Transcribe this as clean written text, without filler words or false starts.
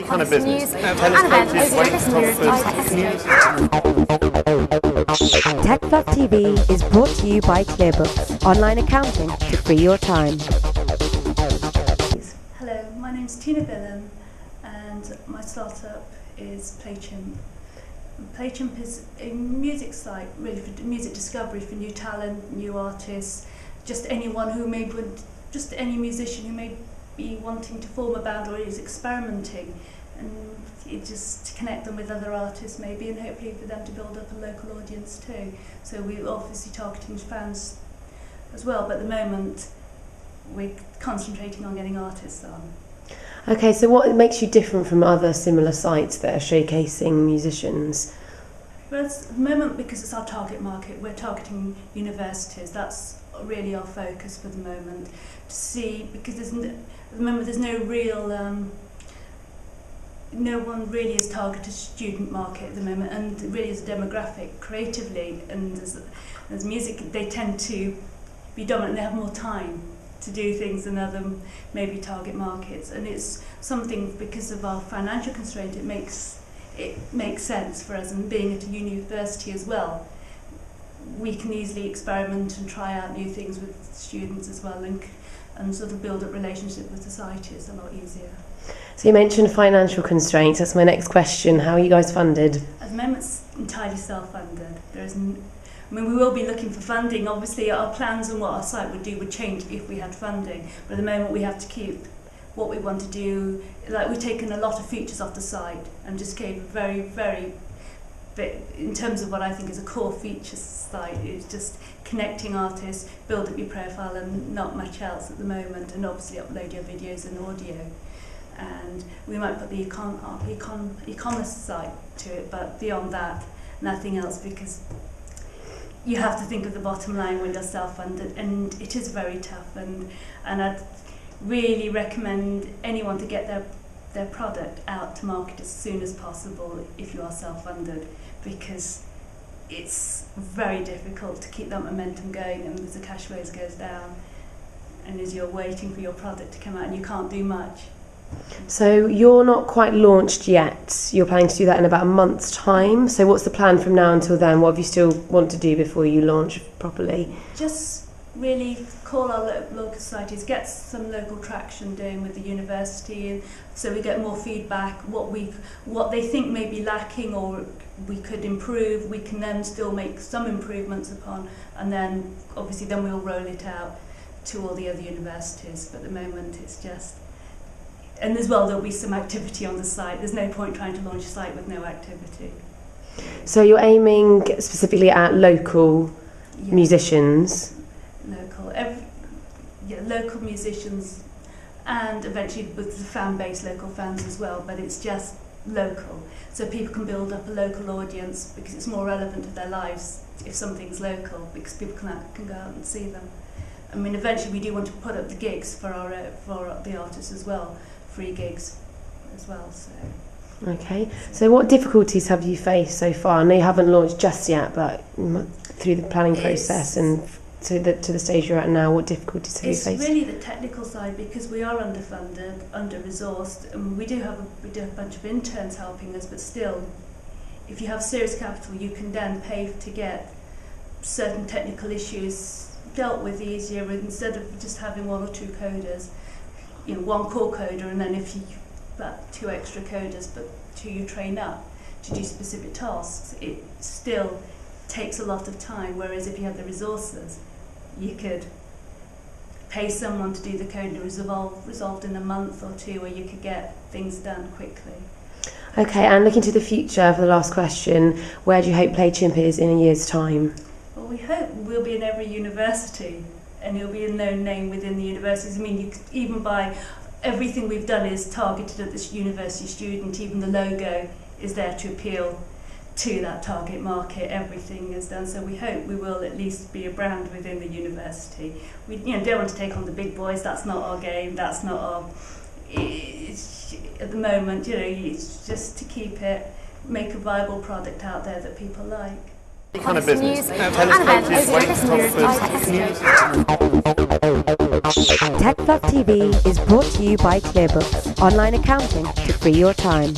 kind of business? TechfluffTV is brought to you by Clearbooks, online accounting to free your time. Hello, my name's Tina Billen and my startup is PlayChimp. PlayChimp is a music site really for music discovery for new talent, new artists, just anyone who just any musician who may be wanting to form a band or is experimenting, and just to connect them with other artists maybe, and hopefully for them to build up a local audience too. So we're obviously targeting fans as well, but at the moment we're concentrating on getting artists on. Okay, so what makes you different from other similar sites that are showcasing musicians? Well, at the moment, because it's our target market, we're targeting universities. That's really our focus for the moment. To see, because at the moment there's no real, no one really is targeted student market at the moment, and it really is a demographic creatively. And as music, they tend to be dominant. They have more time to do things than other maybe target markets, and it's something because of our financial constraint. It makes sense for us, and being at a university as well, we can easily experiment and try out new things with students as well, and sort of build up relationship with society is a lot easier. So you mentioned financial constraints. That's my next question. How are you guys funded? At the moment, it's entirely self-funded. We will be looking for funding. Obviously, our plans and what our site would do would change if we had funding. But at the moment, we have to keep what we want to do. Like, we've taken a lot of features off the site and just gave a very, very bit, in terms of what I think is a core feature site. It's just connecting artists, build up your profile, and not much else at the moment. And obviously, upload your videos and audio. And we might put the e-commerce site to it, but beyond that, nothing else, because you have to think of the bottom line when you're self-funded, and it is very tough, and I'd really recommend anyone to get their product out to market as soon as possible if you are self-funded, because it's very difficult to keep that momentum going, and as the cash flows goes down and as you're waiting for your product to come out and you can't do much. So you're not quite launched yet. You're planning to do that in about a month's time. So what's the plan from now until then? What do you still want to do before you launch properly? Just really call our local societies, get some local traction doing with the university, and so we get more feedback, what they think may be lacking or we could improve. We can then still make some improvements upon, and then obviously then we'll roll it out to all the other universities. But at the moment it's just, and as well there'll be some activity on the site. There's no point trying to launch a site with no activity. So you're aiming specifically at local musicians? Local musicians, and eventually with the fan base, local fans as well, but it's just local. So people can build up a local audience because it's more relevant to their lives if something's local, because people can go out and see them. I mean, eventually we do want to put up the gigs for the artists as well, free gigs as well. So. Okay, so what difficulties have you faced so far? I know you haven't launched just yet, but through the planning process and to the stage you're at now, what difficulties have you faced? It's really the technical side, because we are underfunded, under-resourced, and we do have a bunch of interns helping us, but still, if you have serious capital, you can then pay to get certain technical issues dealt with easier, instead of just having one or two coders, one core coder, and then if you got two extra coders, but two you train up to do specific tasks, it still takes a lot of time. Whereas if you have the resources, you could pay someone to do the code and resolved in a month or two, or you could get things done quickly. Okay, and looking to the future for the last question, where do you hope PlayChimp is in a year's time? Well, we hope we'll be in every university, and it'll be a known name within the universities. I mean, even by everything we've done is targeted at this university student. Even the logo is there to appeal to that target market. Everything is done, so we hope we will at least be a brand within the university. We don't want to take on the big boys. That's not our game. That's not our. At the moment, it's just to keep it, make a viable product out there that people like. kind of business? And events over Christmas by Tesco. TechfluffTV is brought to you by ClearBooks, online accounting to free your time.